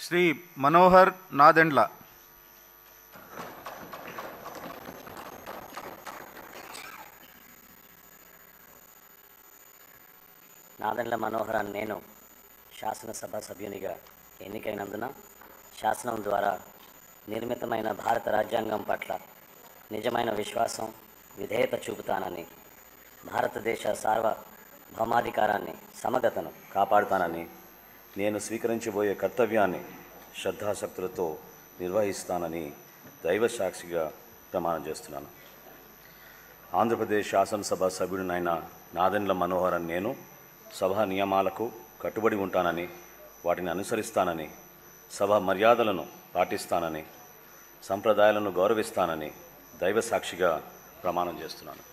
శ్రీ మనోహర్ నాదెండ్ల. నాదెండ్ల మనోహర్ అని నేను శాసనసభ సభ్యునిగా ఎన్నికైనందున శాసనం ద్వారా నిర్మితమైన భారత రాజ్యాంగం పట్ల నిజమైన విశ్వాసం, విధేయత చూపుతానని, భారతదేశ సార్వభౌమాధికారాన్ని, సమగ్రతను కాపాడుతానని, నేను స్వీకరించబోయే కర్తవ్యాన్ని శ్రద్ధాశక్తులతో నిర్వహిస్తానని దైవ సాక్షిగా ప్రమాణం చేస్తున్నాను. ఆంధ్రప్రదేశ్ శాసనసభ సభ్యుడినైన నాదెండ్ల మనోహర్ అని నేను సభ నియమాలకు కట్టుబడి ఉంటానని, వాటిని అనుసరిస్తానని, సభ మర్యాదలను పాటిస్తానని, సంప్రదాయాలను గౌరవిస్తానని దైవ సాక్షిగా ప్రమాణం చేస్తున్నాను.